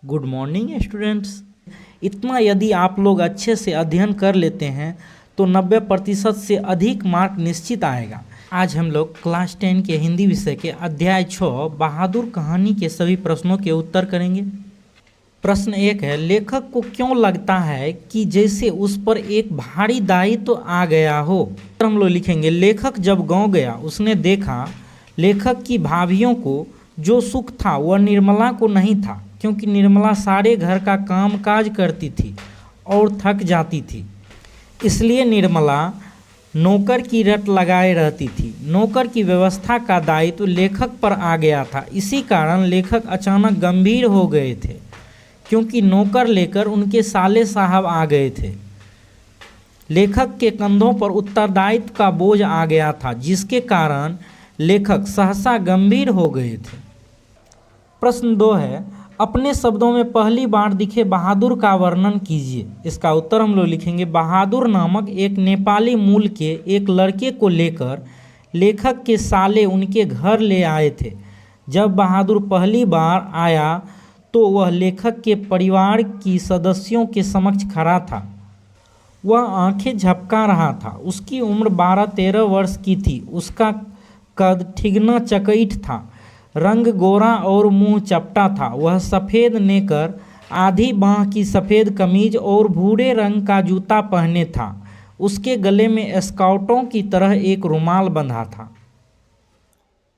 Good morning students. इतना यदि आप लोग अच्छे से अध्ययन कर लेते हैं तो 90% से अधिक मार्क निश्चित आएगा। आज हम लोग क्लास 10 के हिंदी विषय के अध्याय 6 बहादुर कहानी के सभी प्रश्नों के उत्तर करेंगे। प्रश्न 1 है, लेखक को क्यों लगता है कि जैसे उस पर एक भारी दायित्व तो आ गया हो। तो हम लोग लिखेंगे, लेखक जब गांव गया उसने देखा लेखक की भाभियों को जो सुख था वह निर्मला को नहीं था, क्योंकि निर्मला सारे घर का काम काज करती थी और थक जाती थी। इसलिए निर्मला नौकर की रट लगाए रहती थी। नौकर की व्यवस्था का दायित्व लेखक पर आ गया था। इसी कारण लेखक अचानक गंभीर हो गए थे, क्योंकि नौकर लेकर उनके साले साहब आ गए थे। लेखक के कंधों पर उत्तरदायित्व का बोझ आ गया था, जिसके कारण लेखक सहसा गंभीर हो गए थे। प्रश्न 2 है, अपने शब्दों में पहली बार दिखे बहादुर का वर्णन कीजिए। इसका उत्तर हम लोग लिखेंगे, बहादुर नामक एक नेपाली मूल के एक लड़के को लेकर लेखक के साले उनके घर ले आए थे। जब बहादुर पहली बार आया तो वह लेखक के परिवार की सदस्यों के समक्ष खड़ा था। वह आंखें झपका रहा था। उसकी उम्र 12-13 वर्ष की थी। उसका कद ठिगना चकैठ था, रंग गोरा और मुंह चपटा था। वह सफ़ेद नेकर, आधी बाँह की सफ़ेद कमीज और भूरे रंग का जूता पहने था। उसके गले में स्काउटों की तरह एक रुमाल बंधा था।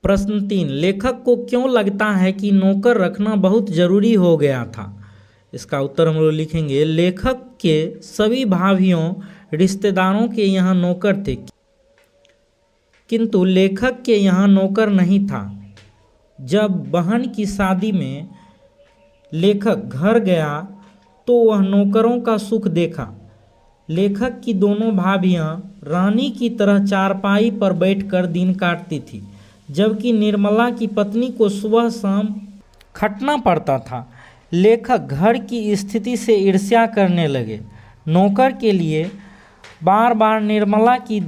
प्रश्न 3, लेखक को क्यों लगता है कि नौकर रखना बहुत ज़रूरी हो गया था। इसका उत्तर हम लोग लिखेंगे, लेखक के सभी भाइयों रिश्तेदारों के यहाँ नौकर थे, किंतु लेखक के यहाँ नौकर नहीं था। जब बहन की शादी में लेखक घर गया तो वह नौकरों का सुख देखा। लेखक की दोनों भाभियाँ रानी की तरह चारपाई पर बैठकर दिन काटती थी, जबकि निर्मला की पत्नी को सुबह शाम खटना पड़ता था। लेखक घर की स्थिति से ईर्ष्या करने लगे। नौकर के लिए बार बार निर्मला की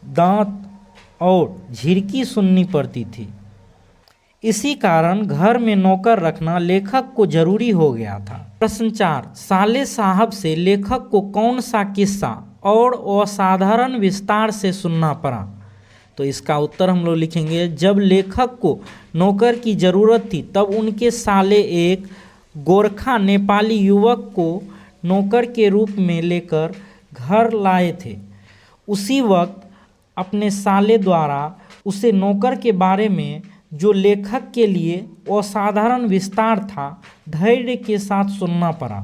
दांत और झिड़की सुननी पड़ती थी। इसी कारण घर में नौकर रखना लेखक को जरूरी हो गया था। प्रश्न 4, साले साहब से लेखक को कौन सा किस्सा और असाधारण विस्तार से सुनना पड़ा। तो इसका उत्तर हम लोग लिखेंगे, जब लेखक को नौकर की ज़रूरत थी तब उनके साले एक गोरखा नेपाली युवक को नौकर के रूप में लेकर घर लाए थे। उसी वक्त अपने साले द्वारा उसे नौकर के बारे में जो लेखक के लिए असाधारण विस्तार था, धैर्य के साथ सुनना पड़ा।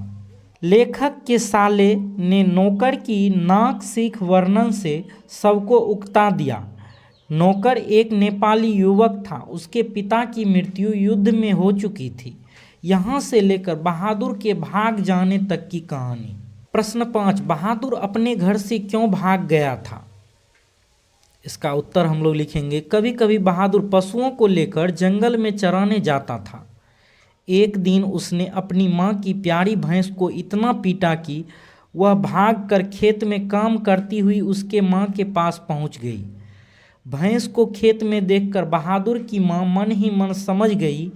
लेखक के साले ने नौकर की नाक सीख वर्णन से सबको उकता दिया। नौकर एक नेपाली युवक था। उसके पिता की मृत्यु युद्ध में हो चुकी थी। यहाँ से लेकर बहादुर के भाग जाने तक की कहानी। प्रश्न 5, बहादुर अपने घर से क्यों भाग गया था। इसका उत्तर हम लोग लिखेंगे, कभी कभी बहादुर पशुओं को लेकर जंगल में चराने जाता था। एक दिन उसने अपनी माँ की प्यारी भैंस को इतना पीटा कि वह भागकर खेत में काम करती हुई उसके माँ के पास पहुँच गई। भैंस को खेत में देखकर बहादुर की माँ मन ही मन समझ गई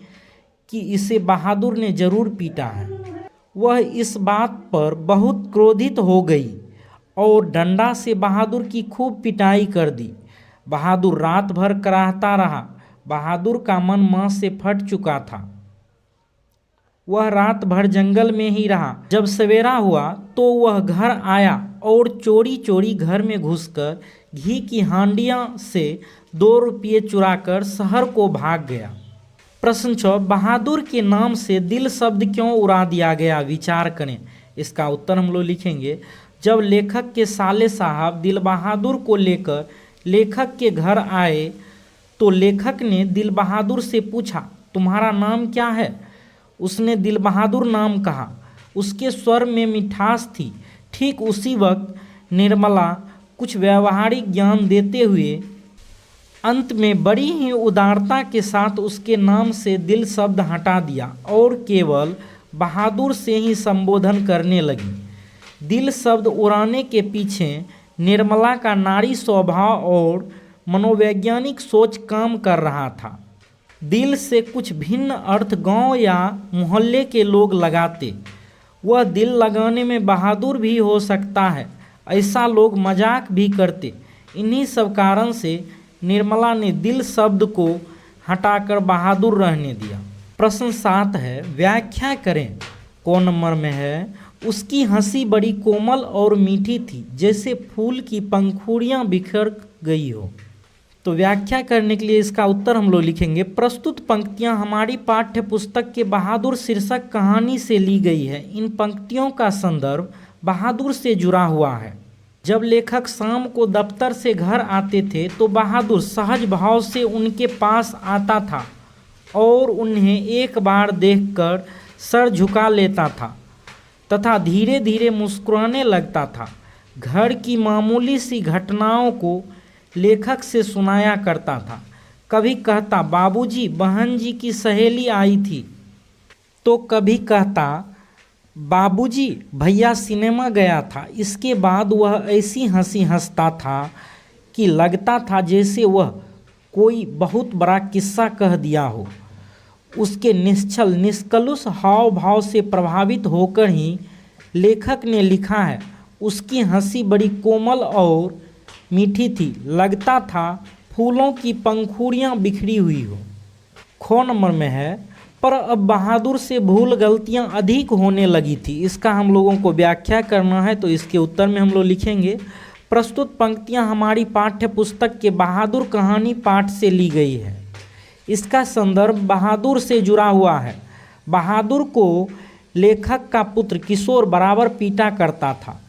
कि इसे बहादुर ने जरूर पीटा है। वह इस बात पर बहुत क्रोधित हो गई और डंडा से बहादुर की खूब पिटाई कर दी। बहादुर रात भर कराहता रहा। बहादुर का मन मां से फट चुका था। वह रात भर जंगल में ही रहा। जब सवेरा हुआ तो वह घर आया और चोरी चोरी घर में घुसकर घी की हांडियां से 2 रुपये चुराकर शहर को भाग गया। प्रश्न 6, बहादुर के नाम से दिल शब्द क्यों उड़ा दिया गया, विचार करें। इसका उत्तर हम लोग लिखेंगे, जब लेखक के साले साहब दिल बहादुर को लेकर लेखक के घर आए तो लेखक ने दिल बहादुर से पूछा, तुम्हारा नाम क्या है। उसने दिल बहादुर नाम कहा। उसके स्वर में मिठास थी। ठीक उसी वक्त निर्मला कुछ व्यावहारिक ज्ञान देते हुए अंत में बड़ी ही उदारता के साथ उसके नाम से दिल शब्द हटा दिया और केवल बहादुर से ही संबोधन करने लगी। दिल शब्द उड़ाने के पीछे निर्मला का नारी स्वभाव और मनोवैज्ञानिक सोच काम कर रहा था। दिल से कुछ भिन्न अर्थ गांव या मोहल्ले के लोग लगाते। वह दिल लगाने में बहादुर भी हो सकता है, ऐसा लोग मजाक भी करते। इन्हीं सब कारण से निर्मला ने दिल शब्द को हटाकर बहादुर रहने दिया। प्रश्न 7 है, व्याख्या करें। कौन नंबर में है? उसकी हंसी बड़ी कोमल और मीठी थी, जैसे फूल की पंखुड़ियाँ बिखर गई हो। तो व्याख्या करने के लिए इसका उत्तर हम लोग लिखेंगे, प्रस्तुत पंक्तियाँ हमारी पाठ्य पुस्तक के बहादुर शीर्षक कहानी से ली गई है। इन पंक्तियों का संदर्भ बहादुर से जुड़ा हुआ है। जब लेखक शाम को दफ्तर से घर आते थे तो बहादुर सहज भाव से उनके पास आता था और उन्हें एक बार देखकर सर झुका लेता था तथा धीरे धीरे मुस्कुराने लगता था। घर की मामूली सी घटनाओं को लेखक से सुनाया करता था। कभी कहता, बाबूजी बहन जी की सहेली आई थी, तो कभी कहता, बाबूजी भैया सिनेमा गया था। इसके बाद वह ऐसी हंसी हंसता था कि लगता था जैसे वह कोई बहुत बड़ा किस्सा कह दिया हो। उसके निश्चल निष्कलुष हाव भाव से प्रभावित होकर ही लेखक ने लिखा है, उसकी हंसी बड़ी कोमल और मीठी थी, लगता था फूलों की पंखुड़ियाँ बिखरी हुई हो। ख नंबर में है, पर अब बहादुर से भूल गलतियां अधिक होने लगी थी। इसका हम लोगों को व्याख्या करना है, तो इसके उत्तर में हम लोग लिखेंगे, प्रस्तुत पंक्तियां हमारी पाठ्य पुस्तक के बहादुर कहानी पाठ से ली गई है। इसका संदर्भ बहादुर से जुड़ा हुआ है। बहादुर को लेखक का पुत्र किशोर बराबर पीटा करता था।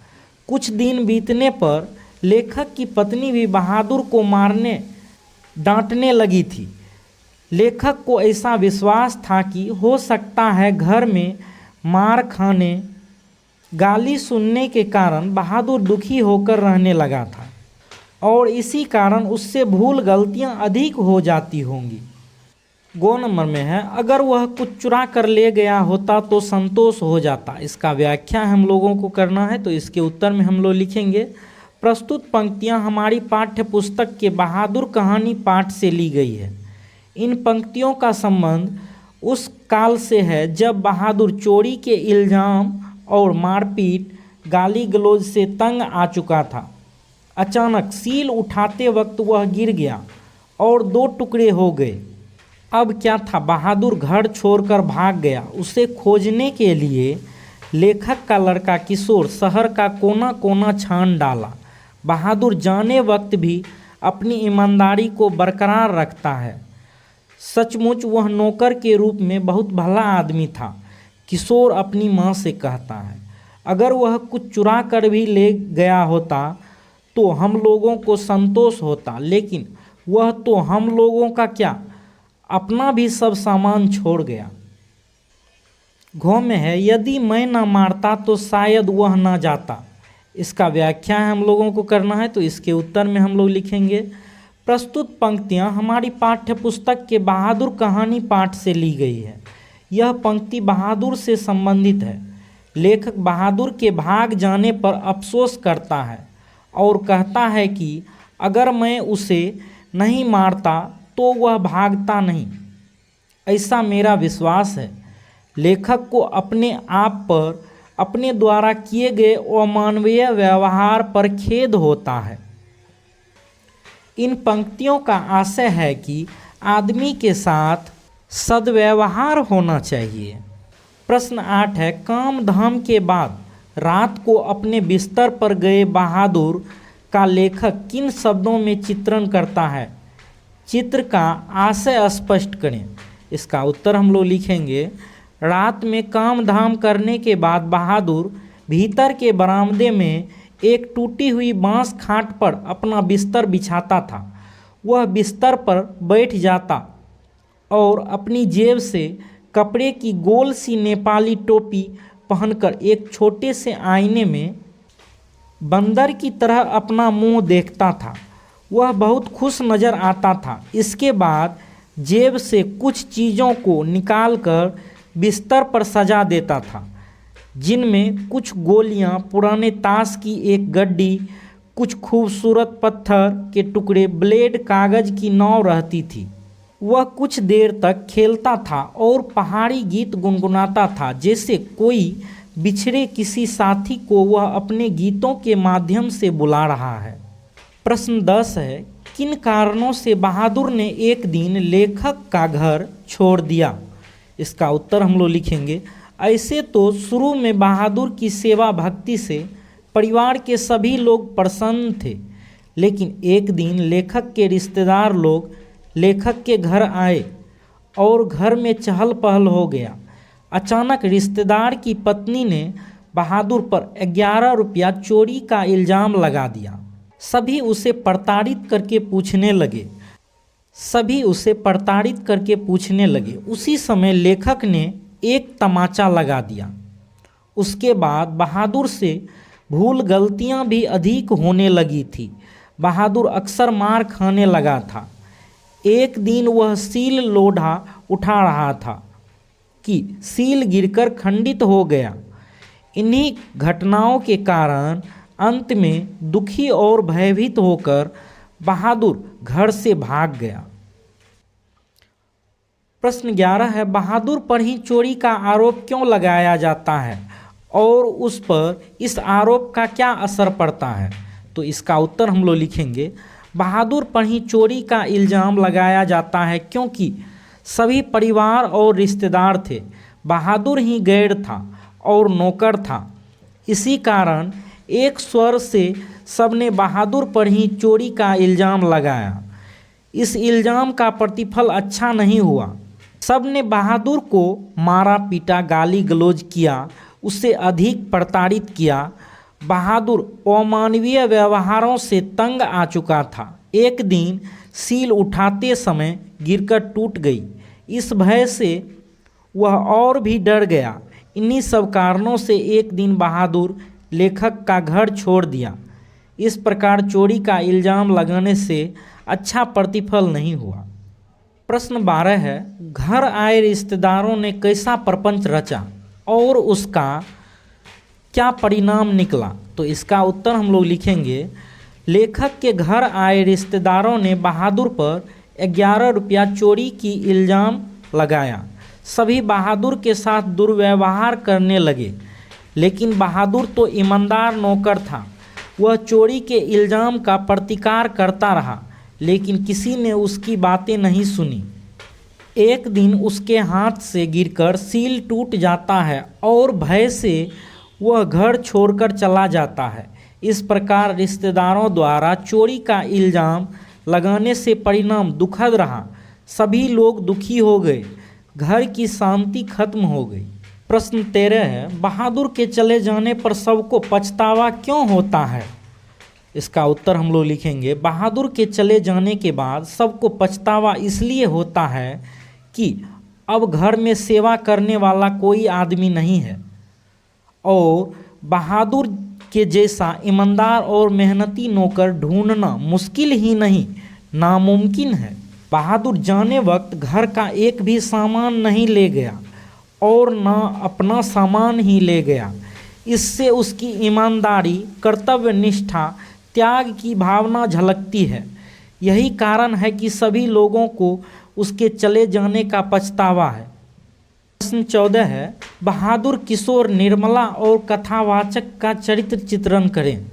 कुछ दिन बीतने पर लेखक की पत्नी भी बहादुर को मारने डांटने लगी थी। लेखक को ऐसा विश्वास था कि हो सकता है घर में मार खाने, गाली सुनने के कारण बहादुर दुखी होकर रहने लगा था और इसी कारण उससे भूल गलतियां अधिक हो जाती होंगी। गो नंबर में है, अगर वह कुछ चुरा कर ले गया होता तो संतोष हो जाता। इसका व्याख्या हम लोगों को करना है, तो इसके उत्तर में हम लोग लिखेंगे, प्रस्तुत पंक्तियां हमारी पाठ्य पुस्तक के बहादुर कहानी पाठ से ली गई है। इन पंक्तियों का संबंध उस काल से है जब बहादुर चोरी के इल्ज़ाम और मारपीट, गाली गलौज से तंग आ चुका था। अचानक सील उठाते वक्त वह गिर गया और 2 टुकड़े हो गए। अब क्या था, बहादुर घर छोड़कर भाग गया। उसे खोजने के लिए लेखक का लड़का किशोर शहर का कोना कोना छान डाला। बहादुर जाने वक्त भी अपनी ईमानदारी को बरकरार रखता है। सचमुच वह नौकर के रूप में बहुत भला आदमी था। किशोर अपनी माँ से कहता है, अगर वह कुछ चुरा कर भी ले गया होता तो हम लोगों को संतोष होता, लेकिन वह तो हम लोगों का क्या, अपना भी सब सामान छोड़ गया। घों में है, यदि मैं न मारता तो शायद वह न जाता। इसका व्याख्या हम लोगों को करना है, तो इसके उत्तर में हम लोग लिखेंगे, प्रस्तुत पंक्तियां हमारी पाठ्य पुस्तक के बहादुर कहानी पाठ से ली गई है। यह पंक्ति बहादुर से संबंधित है। लेखक बहादुर के भाग जाने पर अफसोस करता है और कहता है कि अगर मैं उसे नहीं मारता तो वह भागता नहीं, ऐसा मेरा विश्वास है। लेखक को अपने आप पर अपने द्वारा किए गए अमानवीय व्यवहार पर खेद होता है। इन पंक्तियों का आशय है कि आदमी के साथ सद्व्यवहार होना चाहिए। प्रश्न 8 है, काम धाम के बाद रात को अपने बिस्तर पर गए बहादुर का लेखक किन शब्दों में चित्रण करता है? चित्र का आशय स्पष्ट करें। इसका उत्तर हम लोग लिखेंगे, रात में काम धाम करने के बाद बहादुर भीतर के बरामदे में एक टूटी हुई बांस खाट पर अपना बिस्तर बिछाता था। वह बिस्तर पर बैठ जाता और अपनी जेब से कपड़े की गोल सी नेपाली टोपी पहनकर एक छोटे से आईने में बंदर की तरह अपना मुंह देखता था। वह बहुत खुश नज़र आता था। इसके बाद जेब से कुछ चीज़ों को निकालकर बिस्तर पर सजा देता था, जिनमें कुछ गोलियां, पुराने ताश की एक गड्डी, कुछ खूबसूरत पत्थर के टुकड़े, ब्लेड, कागज़ की नाव रहती थी। वह कुछ देर तक खेलता था और पहाड़ी गीत गुनगुनाता था, जैसे कोई बिछड़े किसी साथी को वह अपने गीतों के माध्यम से बुला रहा है। प्रश्न 10 है, किन कारणों से बहादुर ने एक दिन लेखक का घर छोड़ दिया? इसका उत्तर हम लोग लिखेंगे। ऐसे तो शुरू में बहादुर की सेवा भक्ति से परिवार के सभी लोग प्रसन्न थे, लेकिन एक दिन लेखक के रिश्तेदार लोग लेखक के घर आए और घर में चहल पहल हो गया। अचानक रिश्तेदार की पत्नी ने बहादुर पर 11 रुपया चोरी का इल्ज़ाम लगा दिया। सभी उसे प्रताड़ित करके पूछने लगे। उसी समय लेखक ने एक तमाचा लगा दिया। उसके बाद बहादुर से भूल गलतियां भी अधिक होने लगी थी। बहादुर अक्सर मार खाने लगा था। एक दिन वह सील लोढ़ा उठा रहा था कि सील गिरकर खंडित हो गया। इन्हीं घटनाओं के कारण अंत में दुखी और भयभीत होकर बहादुर घर से भाग गया। प्रश्न 11 है, बहादुर पर ही चोरी का आरोप क्यों लगाया जाता है और उस पर इस आरोप का क्या असर पड़ता है? तो इसका उत्तर हम लोग लिखेंगे। बहादुर पर ही चोरी का इल्ज़ाम लगाया जाता है क्योंकि सभी परिवार और रिश्तेदार थे। बहादुर ही गैर था और नौकर था। इसी कारण एक स्वर से सबने बहादुर पर ही चोरी का इल्ज़ाम लगाया। इस इल्ज़ाम का प्रतिफल अच्छा नहीं हुआ। सबने बहादुर को मारा पीटा, गाली गलौज किया, उससे अधिक प्रताड़ित किया। बहादुर अमानवीय व्यवहारों से तंग आ चुका था। एक दिन सील उठाते समय गिरकर टूट गई। इस भय से वह और भी डर गया। इन्हीं सब कारणों से एक दिन बहादुर लेखक का घर छोड़ दिया। इस प्रकार चोरी का इल्ज़ाम लगाने से अच्छा प्रतिफल नहीं हुआ। प्रश्न 12 है, घर आए रिश्तेदारों ने कैसा प्रपंच रचा और उसका क्या परिणाम निकला? तो इसका उत्तर हम लोग लिखेंगे। लेखक के घर आए रिश्तेदारों ने बहादुर पर 11 रुपया चोरी की इल्ज़ाम लगाया। सभी बहादुर के साथ दुर्व्यवहार करने लगे, लेकिन बहादुर तो ईमानदार नौकर था। वह चोरी के इल्ज़ाम का प्रतिकार करता रहा, लेकिन किसी ने उसकी बातें नहीं सुनी। एक दिन उसके हाथ से गिरकर सील टूट जाता है और भय से वह घर छोड़कर चला जाता है। इस प्रकार रिश्तेदारों द्वारा चोरी का इल्ज़ाम लगाने से परिणाम दुखद रहा। सभी लोग दुखी हो गए। घर की शांति खत्म हो गई। प्रश्न 13 है, बहादुर के चले जाने पर सबको पछतावा क्यों होता है? इसका उत्तर हम लोग लिखेंगे। बहादुर के चले जाने के बाद सबको पछतावा इसलिए होता है कि अब घर में सेवा करने वाला कोई आदमी नहीं है और बहादुर के जैसा ईमानदार और मेहनती नौकर ढूंढना मुश्किल ही नहीं, नामुमकिन है। बहादुर जाने वक्त घर का एक भी सामान नहीं ले गया और न अपना सामान ही ले गया। इससे उसकी ईमानदारी, कर्तव्य निष्ठा, त्याग की भावना झलकती है। यही कारण है कि सभी लोगों को उसके चले जाने का पछतावा है। प्रश्न 14 है, बहादुर, किशोर, निर्मला और कथावाचक का चरित्र चित्रण करें।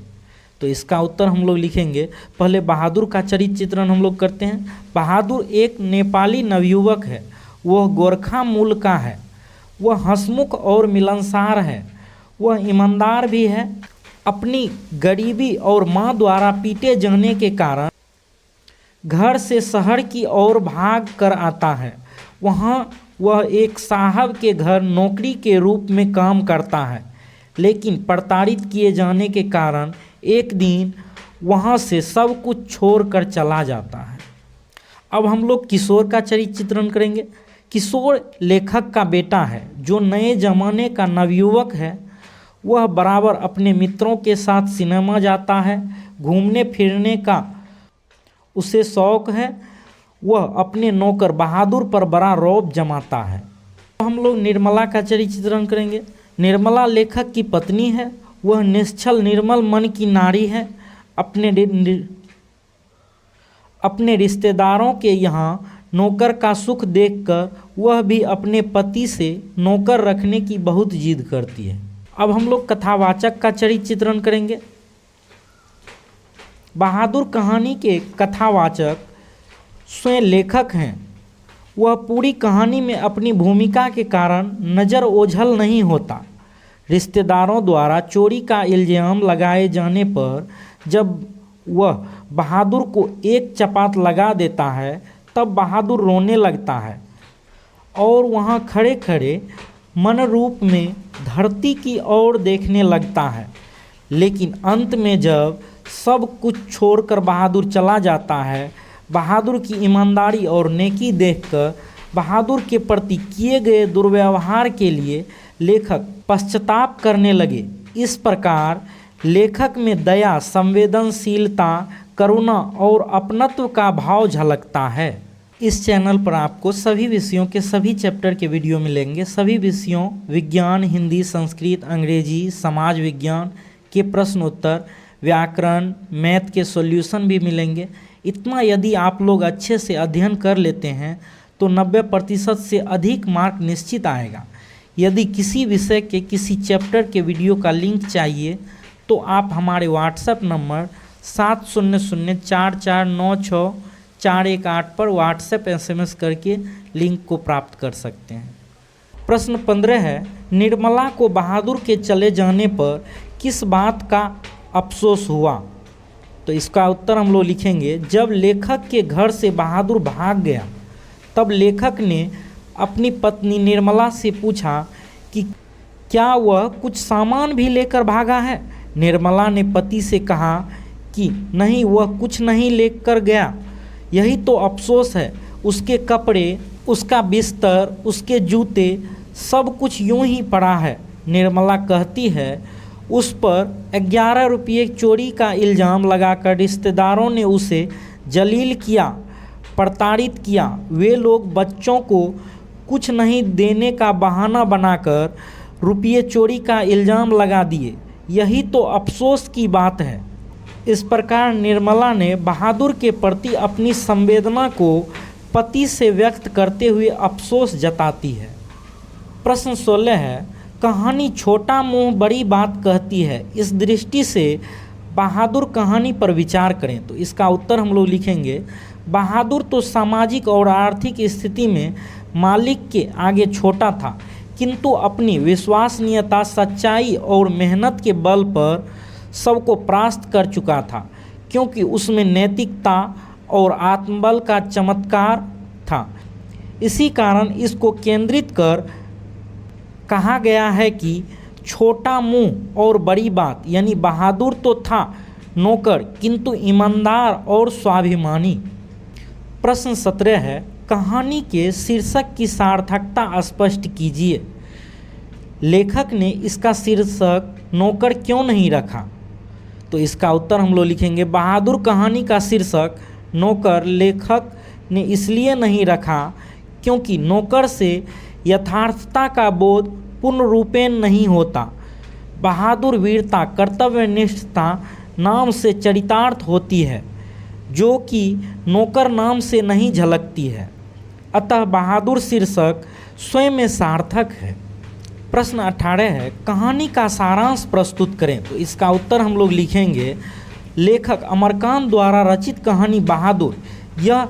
तो इसका उत्तर हम लोग लिखेंगे। पहले बहादुर का चरित्र चित्रण हम लोग करते हैं। बहादुर एक नेपाली नवयुवक है। वह गोरखा मूल का है। वह हंसमुख और मिलनसार है। वह ईमानदार भी है। अपनी गरीबी और माँ द्वारा पीटे जाने के कारण घर से शहर की ओर भाग कर आता है। वहाँ वह एक साहब के घर नौकरी के रूप में काम करता है, लेकिन प्रताड़ित किए जाने के कारण एक दिन वहाँ से सब कुछ छोड़कर चला जाता है। अब हम लोग किशोर का चरित्र चित्रण करेंगे। किशोर लेखक का बेटा है, जो नए जमाने का नवयुवक है। वह बराबर अपने मित्रों के साथ सिनेमा जाता है। घूमने फिरने का उसे शौक है। वह अपने नौकर बहादुर पर बड़ा रौब जमाता है। हम लोग निर्मला का चरित्र चित्रण करेंगे। निर्मला लेखक की पत्नी है। वह निश्चल निर्मल मन की नारी है। अपने रिश्तेदारों के यहाँ नौकर का सुख देखकर वह भी अपने पति से नौकर रखने की बहुत जिद करती है। अब हम लोग कथावाचक का चरित्र चित्रण करेंगे। बहादुर कहानी के कथावाचक स्वयं लेखक हैं। वह पूरी कहानी में अपनी भूमिका के कारण नज़र ओझल नहीं होता। रिश्तेदारों द्वारा चोरी का इल्ज़ाम लगाए जाने पर जब वह बहादुर को एक चपाट लगा देता है तब बहादुर रोने लगता है और वहाँ खड़े खड़े मन रूप में धरती की ओर देखने लगता है। लेकिन अंत में जब सब कुछ छोड़कर बहादुर चला जाता है, बहादुर की ईमानदारी और नेकी देखकर बहादुर के प्रति किए गए दुर्व्यवहार के लिए लेखक पश्चाताप करने लगे। इस प्रकार लेखक में दया, संवेदनशीलता, करुणा और अपनत्व का भाव झलकता है। इस चैनल पर आपको सभी विषयों के सभी चैप्टर के वीडियो मिलेंगे। सभी विषयों विज्ञान, हिंदी, संस्कृत, अंग्रेजी, समाज विज्ञान के प्रश्न उत्तर, व्याकरण, मैथ के सॉल्यूशन भी मिलेंगे। इतना यदि आप लोग अच्छे से अध्ययन कर लेते हैं तो 90% से अधिक मार्क निश्चित आएगा। यदि किसी विषय के किसी चैप्टर के वीडियो का लिंक चाहिए तो आप हमारे व्हाट्सएप नंबर 7004496418 पर व्हाट्सएप SMS करके लिंक को प्राप्त कर सकते हैं। प्रश्न 15 है, निर्मला को बहादुर के चले जाने पर किस बात का अफसोस हुआ? तो इसका उत्तर हम लोग लिखेंगे, जब लेखक के घर से बहादुर भाग गया तब लेखक ने अपनी पत्नी निर्मला से पूछा कि क्या वह कुछ सामान भी लेकर भागा है। निर्मला ने पति से कहा कि नहीं, वह कुछ नहीं लेकर गया, यही तो अफसोस है। उसके कपड़े, उसका बिस्तर, उसके जूते, सब कुछ यूं ही पड़ा है। निर्मला कहती है, उस पर 11 रुपये चोरी का इल्ज़ाम लगाकर रिश्तेदारों ने उसे जलील किया, प्रताड़ित किया। वे लोग बच्चों को कुछ नहीं देने का बहाना बनाकर रुपये चोरी का इल्ज़ाम लगा दिए, यही तो अफसोस की बात है। इस प्रकार निर्मला ने बहादुर के प्रति अपनी संवेदना को पति से व्यक्त करते हुए अफसोस जताती है। प्रश्न 16 है, कहानी छोटा मुंह बड़ी बात कहती है, इस दृष्टि से बहादुर कहानी पर विचार करें। तो इसका उत्तर हम लोग लिखेंगे, बहादुर तो सामाजिक और आर्थिक स्थिति में मालिक के आगे छोटा था, किंतु अपनी विश्वसनीयता, सच्चाई और मेहनत के बल पर सबको परास्त कर चुका था, क्योंकि उसमें नैतिकता और आत्मबल का चमत्कार था। इसी कारण इसको केंद्रित कर कहा गया है कि छोटा मुंह और बड़ी बात, यानी बहादुर तो था नौकर किंतु ईमानदार और स्वाभिमानी। प्रश्न 17 है, कहानी के शीर्षक की सार्थकता स्पष्ट कीजिए। लेखक ने इसका शीर्षक नौकर क्यों नहीं रखा? तो इसका उत्तर हम लोग लिखेंगे, बहादुर कहानी का शीर्षक नौकर लेखक ने इसलिए नहीं रखा क्योंकि नौकर से यथार्थता का बोध पूर्ण रूपेण नहीं होता। बहादुर वीरता, कर्तव्यनिष्ठता नाम से चरितार्थ होती है, जो कि नौकर नाम से नहीं झलकती है। अतः बहादुर शीर्षक स्वयं में सार्थक है। प्रश्न 18 है, कहानी का सारांश प्रस्तुत करें। तो इसका उत्तर हम लोग लिखेंगे, लेखक अमरकांत द्वारा रचित कहानी बहादुर, यह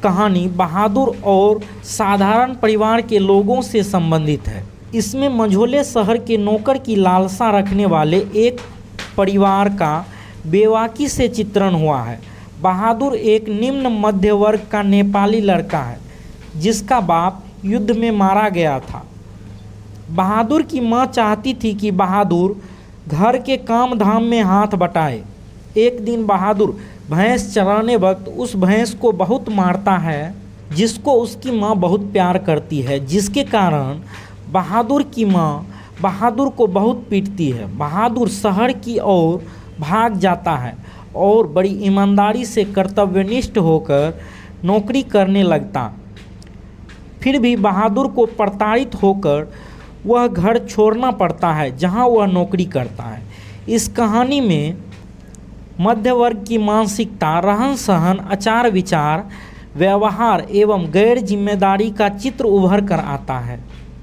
कहानी बहादुर और साधारण परिवार के लोगों से संबंधित है। इसमें मंझोले शहर के नौकर की लालसा रखने वाले एक परिवार का बेबाकी से चित्रण हुआ है। बहादुर एक निम्न मध्य वर्ग का नेपाली लड़का है जिसका बाप युद्ध में मारा गया था। बहादुर की माँ चाहती थी कि बहादुर घर के काम धाम में हाथ बटाए। एक दिन बहादुर भैंस चराने वक्त उस भैंस को बहुत मारता है, जिसको उसकी माँ बहुत प्यार करती है, जिसके कारण बहादुर की माँ बहादुर को बहुत पीटती है। बहादुर शहर की ओर भाग जाता है और बड़ी ईमानदारी से कर्तव्यनिष्ठ होकर नौकरी करने लगता। फिर भी बहादुर को प्रताड़ित होकर वह घर छोड़ना पड़ता है जहां वह नौकरी करता है। इस कहानी में मध्य वर्ग की मानसिकता, रहन सहन, आचार विचार, व्यवहार एवं गैर जिम्मेदारी का चित्र उभर कर आता है।